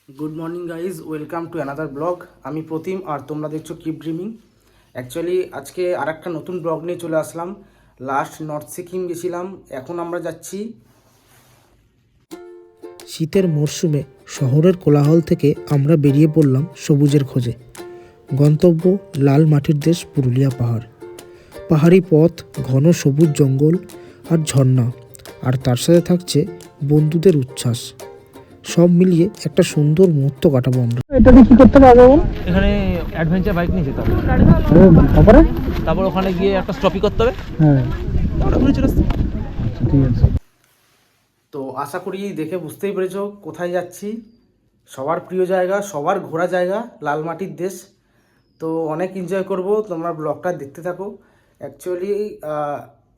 Good morning guys, welcome to another blog. আমি প্রতিম আর তোমরা দেখছো কিপ ড্রিমিং। অ্যাকচুয়ালি আজকে আর একটা নতুন ব্লগ নিয়ে চলে আসলাম। লাস্ট নর্থ সিকিম গেছিলাম, এখন আমরা যাচ্ছি। শীতের মরশুমে শহরের কোলাহল থেকে আমরা বেরিয়ে পড়লাম সবুজের খোঁজে। গন্তব্য লাল মাটির দেশ পুরুলিয়া পাহাড়। পাহাড়ি পথ, ঘন সবুজ জঙ্গল আর ঝর্ণা, আর তার সাথে থাকছে বন্ধুদের উচ্ছ্বাস। সব মিলিয়ে একটা সুন্দর মুহূর্ত কাটাবো আমরা। এটাতে কি করতে হবে বল? এখানে অ্যাডভেঞ্চার বাইক নিয়ে যেতে হবে, তারপরে তারপর ওখানে গিয়ে একটা স্টপই করতে হবে। হ্যাঁ, তারপরে ঘুরে চলে আসতে হবে। ঠিক আছে। তো আশা করি দেখে বুঝতেই পেরেছো কোথায় যাচ্ছি। সবার প্রিয় জায়গা, সবার ঘোরা জায়গা, লাল মাটির দেশ। তো অনেক এনজয় করব, তোমরা ব্লগটা দেখতে থাকো। অ্যাকচুয়ালি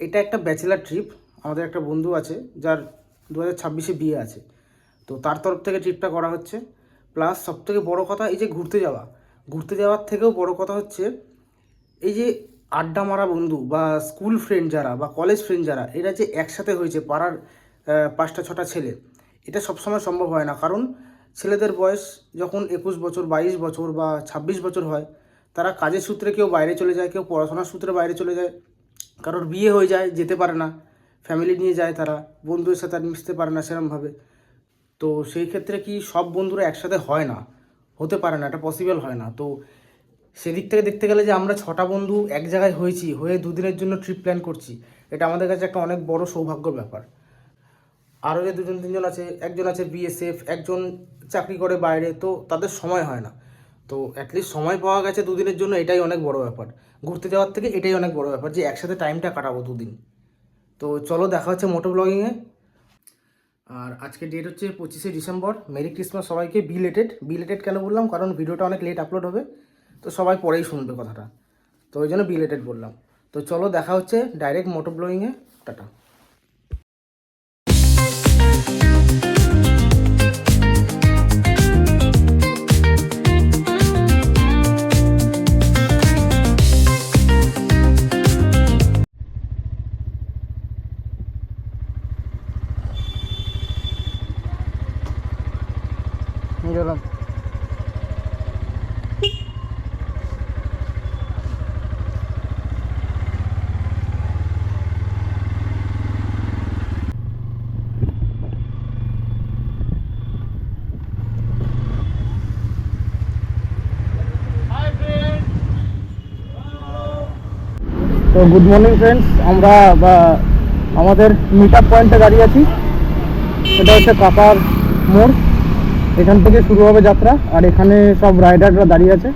এটা একটা ব্যাচেলার ট্রিপ। আমাদের একটা বন্ধু আছে যার 2026-এ বিয়ে আছে, তো তার তরফ থেকে ট্রিপটা করা হচ্ছে। প্লাস সবথেকে বড় কথা, এই যে ঘুরতে যাওয়ার থেকেও বড় কথা হচ্ছে এই যে আড্ডা মারা বন্ধু বা স্কুল ফ্রেন্ড যারা বা কলেজ ফ্রেন্ড যারা, এরা যে একসাথে হয়েছে পাড়ার 5টা 6টা ছেলে। এটা সবসময় সম্ভব হয় না, কারণ ছেলেদের বয়স যখন 21 বছর, 22 বছর বা 26 বছর হয়, তারা কাজের সূত্রে কেউ বাইরে চলে যায়, কেউ পড়াশোনার সূত্রে বাইরে চলে যায়, কারোর বিয়ে হয়ে যায়, যেতে পারে না, ফ্যামিলি নিয়ে যায়, তারা বন্ধুদের সাথে আর মিশতে পারে না সেরকমভাবে। তো সেই ক্ষেত্রে কি সব বন্ধুরা একসাথে হয় না, হতে পারে না, এটা পসিবল হয় না। তো সেদিক থেকে দেখতে গেলে যে আমরা 6টা বন্ধু এক জায়গায় হয়ে 2 দিনের জন্য ট্রিপ প্ল্যান করছি, এটা আমাদের কাছে একটা অনেক বড় সৌভাগ্যর ব্যাপার। আরও যে 2-3জন আছে, একজন আছে বিএসএফ, একজন চাকরি করে বাইরে, তো তাদের সময় হয় না। তো অ্যাটলিস্ট সময় পাওয়া গেছে 2 দিনের জন্য, এটাই অনেক বড় ব্যাপার। ঘুরতে যাওয়ার থেকে এটাই অনেক বড় ব্যাপার যে একসাথে টাইমটা কাটাবো 2 দিন। তো চলো, দেখা হচ্ছে মোটো ব্লগিংয়ে। আর আজকে ডেট হচ্ছে 25শে ডিসেম্বর। মেরি ক্রিসমাস সবাইকে। বিলেটেড কেন বললাম, কারণ ভিডিওটা অনেক লেট আপলোড হবে, তো সবাই পরেই শুনবে কথাটা, তো ওই জন্য বিলেটেড বললাম। তো চলো, দেখা হচ্ছে ডাইরেক্ট মোটো ব্লগিংয়ে। টাটা। গেলাম। তো গুড মর্নিং ফ্রেন্ডস, আমরা আমাদের মিট আপ পয়েন্টে দাঁড়িয়ে আছি। এটা হচ্ছে কাকার মোড়, এখান থেকে শুরু হবে যাত্রা। আর এখানে সব রাইডাররা দাঁড়িয়ে আছে।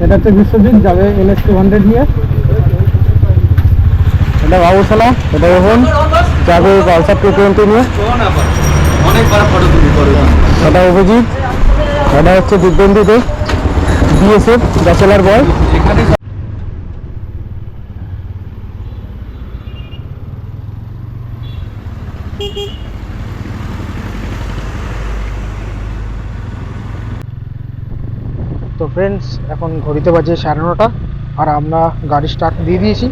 এটা হচ্ছে বিশ্বজিৎ, যাবে NS 200 নিয়ে। এটা বাবুসোনা, এটা এখন যাবে পালসার 220 নিয়ে। এটা অভিজিৎ, এটা হচ্ছে দিব্যেন্দু দে, বিএসএফ ব্যাচেলার বয়। তো ফ্রেন্ডস, এখন ঘড়িতে বাজে 9:30, আর আমরা গাড়ি স্টার্ট দিয়ে দিয়েছি।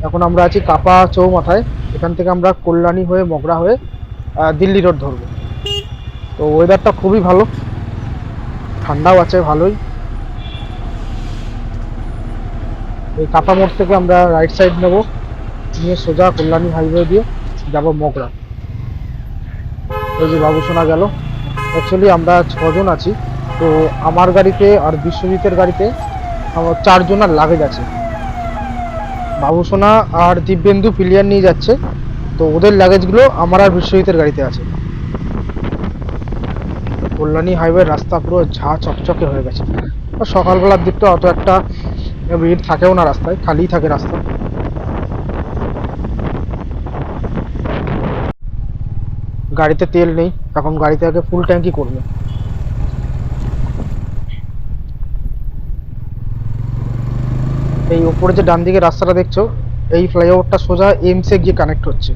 এখন আমরা আছি কাপা চৌমাথায়। এখান থেকে আমরা কল্যাণী হয়ে মগরা হয়ে দিল্লি রোড ধরবো। তো ওয়েদারটা খুবই ভালো, ঠান্ডাও আছে ভালোই। এই কাপা মোড় থেকে আমরা রাইট সাইড নেব, নিয়ে সোজা কল্যাণী হাইওয়ে দিয়ে যাব মগরা। ওই যে বাবুসোনা গেল। অ্যাকচুয়ালি আমরা 6জন আছি, তো আমার গাড়িতে আর বিশ্বজিতের গাড়িতে আমার 4 জনের লাগেজ আছে। বাবুসোনা আর দিব্যেন্দু পিলিয়ার নিয়ে যাচ্ছে, তো ওদের লাগেজগুলো আমার আর বিশ্বজিতের গাড়িতে আছে। কল্যাণী হাইওয়ের রাস্তা পুরো ঝা চকচকে হয়ে গেছে। আর সকালবেলার দিকটা অত একটা ভিড় থাকেও না, রাস্তায় খালিই থাকে রাস্তা। গাড়িতে তেল নেই, এখন গাড়িতে আগে ফুল ট্যাঙ্কি করবে। এই উপরে যে ডান দিকে রাস্তাটা দেখছো, এই ফ্লাইওভারটা সোজা এইমসে গিয়ে কানেক্ট হচ্ছে।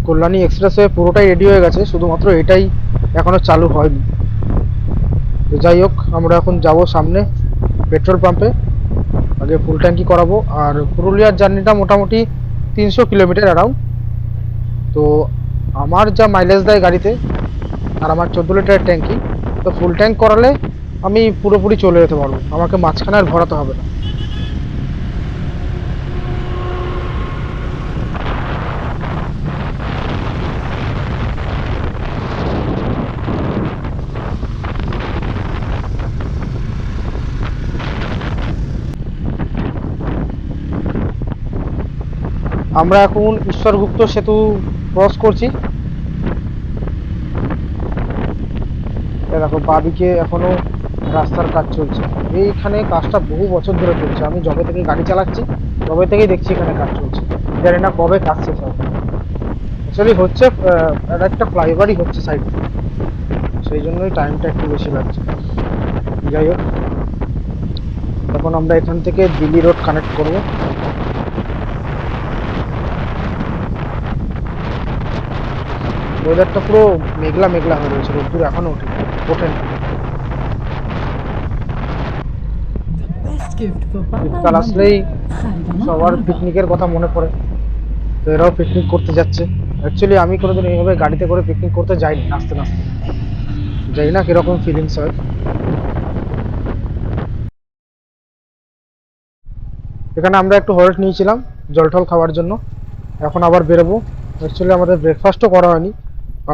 কল্যাণী এক্সপ্রেসওয়ে পুরোটাই রেডি হয়ে গেছে, শুধুমাত্র এটাই এখনো চালু হয়নি। তো যাই হোক, আমরা এখন যাব সামনে পেট্রোল পাম্পে, আগে ফুল ট্যাঙ্কি করাবো। আর পুরুলিয়ার জার্নিটা মোটামুটি 300 কিলোমিটার অ্যারাউন্ড। তো আমার যা মাইলেজ দেয় গাড়িতে, আর আমার 14 লিটারের ট্যাঙ্কি, তো ফুল ট্যাঙ্ক করালে আমি পুরোপুরি চলে যেতে পারবো, আমাকে মাঝখানে আর ভরাতে হবে না। আমরা এখন ঈশ্বরগুপ্ত সেতু ক্রস করছি। দেখো বাঁদিকে এখনো রাস্তার কাজ চলছে। এইখানে কাজটা বহু বছর ধরে চলছে, আমি যবে থেকে গাড়ি চালাচ্ছি তবে থেকেই দেখছি এখানে কাজ চলছে, জানি না কবে কাজ শেষ হবে। অ্যাকচুয়ালি হচ্ছে একটা ফ্লাইওভারই হচ্ছে সাইড, সেই জন্যই টাইমটা একটু বেশি লাগছে। যাই হোক, এখন আমরা এখান থেকে দিল্লি রোড কানেক্ট করব। ওয়েদারটা পুরো মেঘলা মেঘলা হয়ে রয়েছে, রোদ্দুর এখনো ওঠেনি। শীতকাল আসলেই সবার পিকনিকের কথা মনে পড়ে, তো এরাও পিকনিক করতে যাচ্ছে। অ্যাকচুয়ালি আমি কোনোদিন এইভাবে গাড়িতে করে পিকনিক করতে যাইনি, নাচতে নাচতে, জানি না কিরকম ফিলিংস হয়। এখানে আমরা একটু হল্ট নিয়েছিলাম জল টল খাওয়ার জন্য, এখন আবার বেরোবো। অ্যাকচুয়ালি আমাদের ব্রেকফাস্টও করা হয়নি,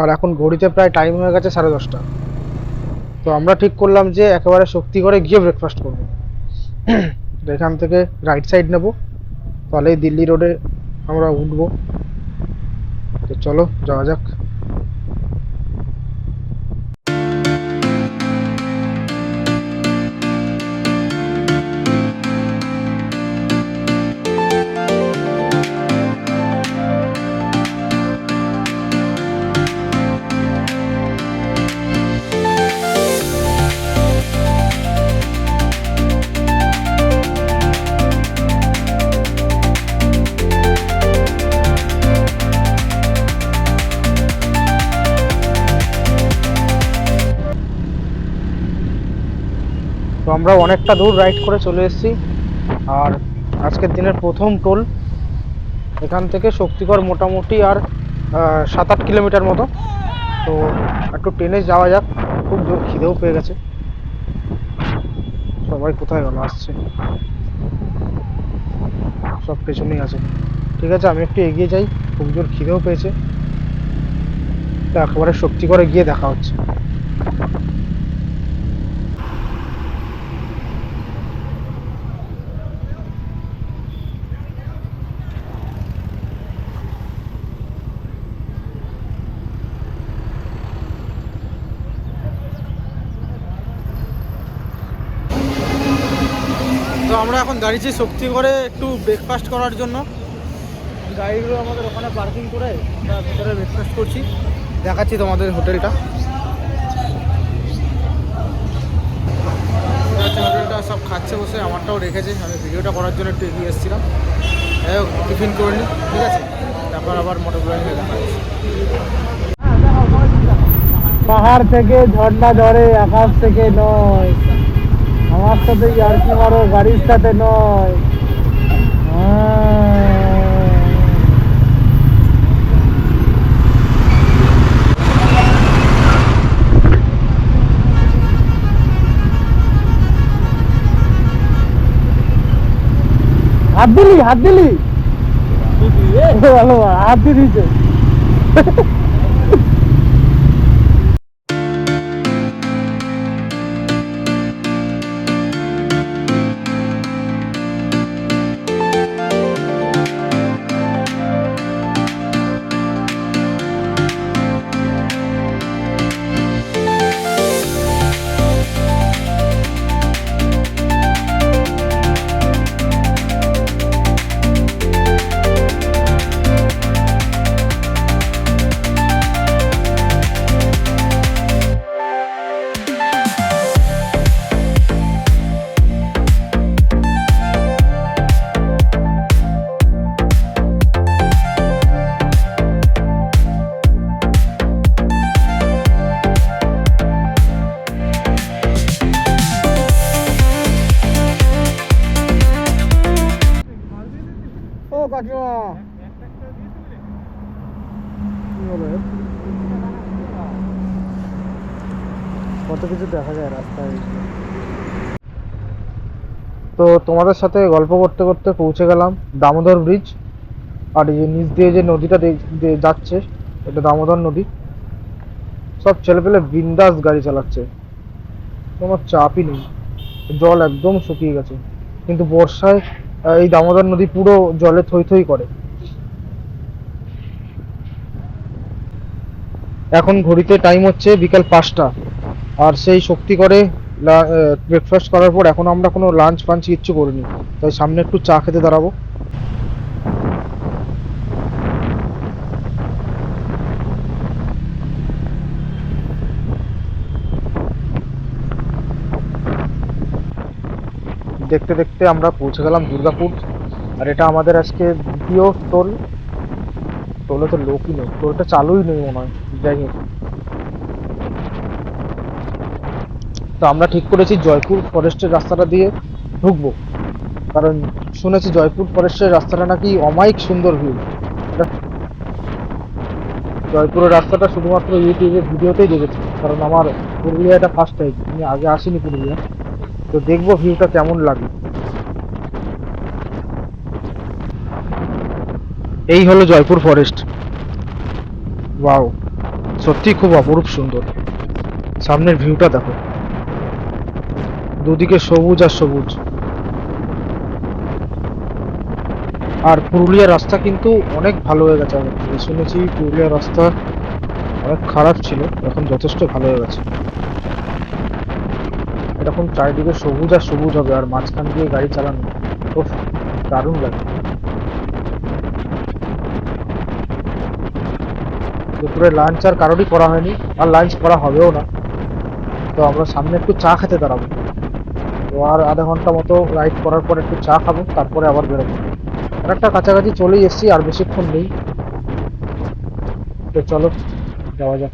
আর এখন ঘড়িতে প্রায় টাইম হয়ে গেছে 10:30। তো আমরা ঠিক করলাম যে একেবারে শক্তি করে গিয়ে ব্রেকফাস্ট করবো। এখান থেকে রাইট সাইড নেব, তাহলেই দিল্লি রোডে আমরা উঠবো। তো চলো যাওয়া যাক। তো আমরা অনেকটা দূর রাইড করে চলে এসেছি, আর আজকের দিনের প্রথম টোল। এখান থেকে শক্তিগড় মোটামুটি আর 7-8 কিলোমিটার মতো। তো একটু ট্রেনে যাওয়া যাক, খুব জোর খিদেও পেয়ে গেছে। সবাই কোথায় গেল, আসছে সব পেছনেই আছে। ঠিক আছে, আমি একটু এগিয়ে যাই, খুব জোর খিদেও পেয়েছে। তো একেবারে শক্তিগড়ে গিয়ে দেখা হচ্ছে। তো আমরা এখন দাঁড়িয়েছি শক্তিগড়ে একটু ব্রেকফাস্ট করার জন্য। গাড়িগুলো আমাদের ওখানে পার্কিং করে আমরা ভিতরে ব্রেকফাস্ট করছি। দেখাচ্ছি তোমাদের হোটেলটা। হোটেলটা সব খাচ্ছে বসে, আমারটাও রেখেছে, আমি ভিডিওটা করার জন্য একটু এগিয়ে এসেছিলাম। যাই হোক, টিফিন করে নিই, ঠিক আছে, তারপর আবার মোটর ব্লগিংয়ে দেখা যাচ্ছে। পাহাড় থেকে ঝর্ণা ঝরে, আকাশ থেকে নয়। আমার সাথে ইয়ার্কি মারো, গাড়ির সাথে নয়। হাত দিলি ভালো, হাত দিয়ে দিয়েছে। কত কিছু দেখা যায় রাস্তায়। তো তোমাদের সাথে গল্প করতে করতে পৌঁছে গেলাম দামোদর ব্রিজ। আর এই যে নিচ দিয়ে যে নদীটা যাচ্ছে, এটা দামোদর নদী। সব ছেলেপেলে বিন্দাস গাড়ি চালাচ্ছে, কোনো চাপই নেই। জল একদম শুকিয়ে গেছে, কিন্তু বর্ষায় এই দামোদর নদী পুরো জলে থই থই করে। এখন ঘড়িতে টাইম হচ্ছে বিকাল 5টা, আর সেই শক্তি করে ব্রেকফাস্ট করার পর এখন আমরা কোনো লাঞ্চ ফাঞ্চ কিচ্ছু করিনি, তাই সামনে একটু চা খেতে দাঁড়াবো। দেখতে দেখতে আমরা পৌঁছে গেলাম দুর্গাপুর। আর এটা আমাদের আজকে দ্বিতীয় টোল। টোলে তো লোকই নেই, টোলটা চালুই নেই মনে হয়। যাই হোক, তো আমরা ঠিক করেছি জয়পুর ফরেস্টের রাস্তাটা দিয়ে ঢুকবো, কারণ শুনেছি জয়পুর ফরেস্টের রাস্তাটা নাকি অমায়িক সুন্দর ভিউ। জয়পুরের রাস্তাটা শুধুমাত্র ইউটিউবের ভিডিওতেই দেখেছি, কারণ আমার পুরুলিয়া এটা ফার্স্ট টাইম, আমি আগে আসিনি পুরুলিয়া। তো দেখবো ভিউটা কেমন লাগে। এই হলো জয়পুর ফরেস্ট। ওয়াও, সত্যি খুব অপরূপ সুন্দর। সামনের ভিউটা দেখো, দুদিকে সবুজ আর সবুজ। আর পুরুলিয়ার রাস্তা কিন্তু অনেক ভালো হয়ে গেছে। আমি শুনেছি পুরুলিয়ার রাস্তা অনেক খারাপ ছিল, এখন যথেষ্ট ভালো হয়ে গেছে। এরকম চারিদিকে সবুজ আর সবুজ হবে, আর মাঝখান দিয়ে গাড়ি চালানো খুব দারুণ লাগে। দুপুরে লাঞ্চ আর কারোরই করা হয়নি, আর লাঞ্চ করা হবেও না। তো আমরা সামনে একটু চা খেতে দাঁড়াবো। তো আর আধা ঘন্টা মতো রাইড করার পর একটু চা খাবো, তারপরে আবার বেরোবো। অনেকটা কাছাকাছি চলেই এসেছি, আর বেশিক্ষণ নেই। তো চলো যাওয়া যাক।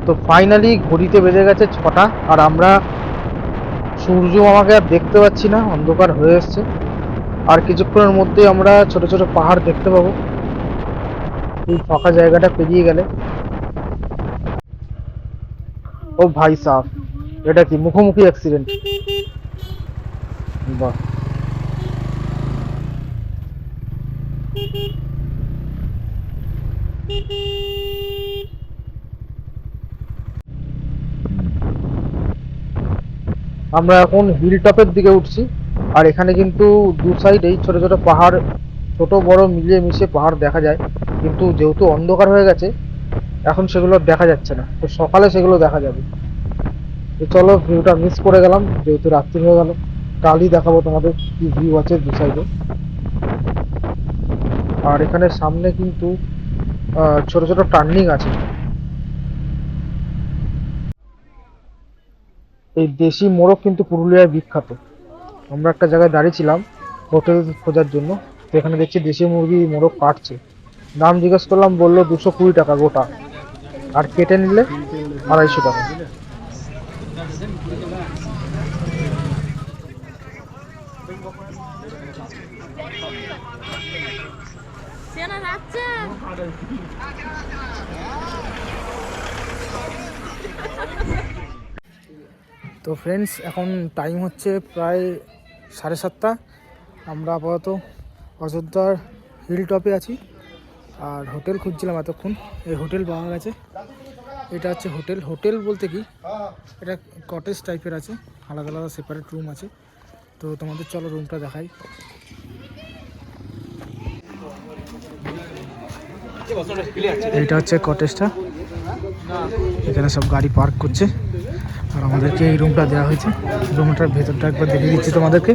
তো ফাইনালি ঘড়িতে বেজে গেছে 6টা, আর আমরা সূর্য আমাকে আর দেখতে পাচ্ছি না, অন্ধকার হয়ে এসছে। আর কিছুক্ষণের মধ্যে আমরা ছোট ছোট পাহাড় দেখতে পাবো এই ফাঁকা জায়গাটা পেরিয়ে গেলে। ও ভাই সাহ, এটা কি মুখোমুখি অ্যাক্সিডেন্ট! বাহ, আমরা এখন হিল টপের দিকে উঠছি। আর এখানে কিন্তু দু সাইডেই ছোট ছোট পাহাড়, ছোট বড় মিলিয়ে মিশিয়ে পাহাড় দেখা যায়, কিন্তু যেহেতু অন্ধকার হয়ে গেছে এখন সেগুলো দেখা যাচ্ছে না। তো সকালে সেগুলো দেখা যাবে। তো চলো, ভিউটা মিস করে গেলাম যেহেতু রাত্রি হয়ে গেল। কালই দেখাবো তোমাদের কি ভিউ আছে দু সাইডে। আর এখানে সামনে কিন্তু ছোট ছোট টার্নিং আছে। এই দেশি মোরগ কিন্তু পুরুলিয়ায় বিখ্যাত। আমরা একটা জায়গায় দাঁড়িয়েছিলাম হোটেল খোঁজার জন্য, তো এখানে দেখছি দেশি মুরগি মোরগ কাটছে। দাম জিজ্ঞেস করলাম, বললো 220 টাকা গোটা, আর কেটে নিলে 250 টাকা। তো ফ্রেন্ডস, এখন টাইম হচ্ছে প্রায় 7:30। আমরা আপাতত অযোধ্যার হিল টপে আছি আর হোটেল খুঁজছিলাম এতক্ষণ। এই হোটেল পাওয়া গেছে। এটা হচ্ছে হোটেল। হোটেল বলতে কি, এটা কটেজ টাইপের আছে, আলাদা আলাদা সেপারেট রুম আছে। তো তোমাদের চলো রুমটা দেখাই। এইটা হচ্ছে কটেজটা, এখানে সব গাড়ি পার্ক করছে আর আমাদেরকে এই রুমটা দেওয়া হয়েছে। রুমটার ভেতরটা একবার দেখিয়ে দিচ্ছি তোমাদেরকে।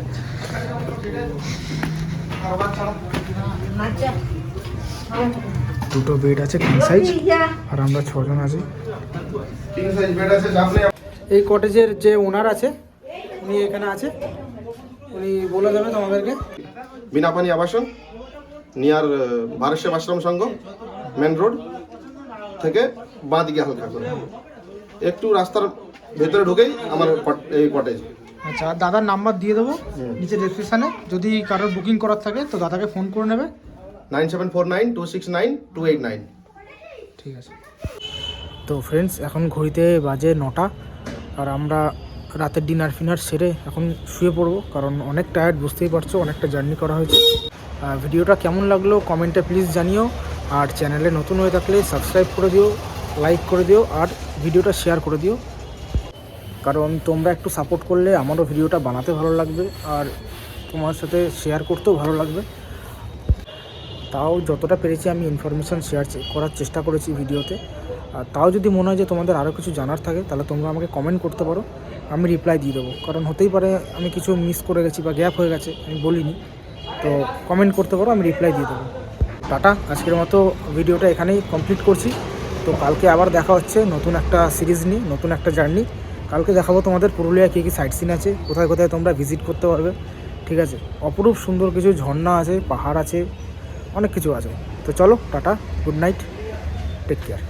দুটো বেড আছে কিং সাইজ আর আমরা 6 জন আছি। এই কটেজের যে ওনার আছে উনি এখানে আছে, উনি বলে দেবে তোমাদেরকে। বিনাপানি আবাসন, নিয়ার ভারতসেব আশ্রম সংঘ, মেন রোড থেকে বাঁ দিকে হালকা করে একটু রাস্তার ভেতরে ঢুকেই আমার এই কটেজ। আচ্ছা, আর দাদার নাম্বার দিয়ে দেবো নিচে ডেসক্রিপশানে, যদি কারোর বুকিং করার থাকে তো দাদাকে ফোন করে নেবে। 9749269289। ঠিক আছে। তো ফ্রেন্ডস, এখন ঘড়িতে বাজে 9টা আর আমরা রাতের ডিনার ফিনার সেরে এখন শুয়ে পড়বো, কারণ অনেক টায়ার্ড, বুঝতেই পারছো, অনেকটা জার্নি করা হয়েছে। ভিডিওটা কেমন লাগলো কমেন্টে প্লিজ জানিও, আর চ্যানেলে নতুন হয়ে থাকলে সাবস্ক্রাইব করে দিও, লাইক করে দিও আর ভিডিওটা শেয়ার করে দিও, কারণ তোমরা একটু সাপোর্ট করলে আমারও ভিডিওটা বানাতে ভালো লাগবে আর তোমার সাথে শেয়ার করতেও ভালো লাগবে। তাও যতটা পেরেছি আমি ইনফরমেশান শেয়ার করার চেষ্টা করেছি ভিডিওতে। আর তাও যদি মনে হয় যে তোমাদের আরও কিছু জানার থাকে তাহলে তোমরা আমাকে কমেন্ট করতে পারো, আমি রিপ্লাই দিয়ে দেবো। কারণ হতেই পারে আমি কিছু মিস করে গেছি বা গ্যাপ হয়ে গেছে, আমি বলিনি, তো কমেন্ট করতে পারো, আমি রিপ্লাই দিয়ে দেবো। টাটা, আজকের মতো ভিডিওটা এখানেই কমপ্লিট করছি। তো কালকে আবার দেখা হচ্ছে নতুন একটা সিরিজ নিয়ে, নতুন একটা জার্নি। কালকে দেখাবো তোমাদের পুরুলিয়ায় কী কী সাইট সিন আছে, কোথায় কোথায় তোমরা ভিজিট করতে পারবে। ঠিক আছে, অপরূপ সুন্দর কিছু ঝর্ণা আছে, পাহাড় আছে, অনেক কিছু আছে। তো চলো, tata, good night, take care.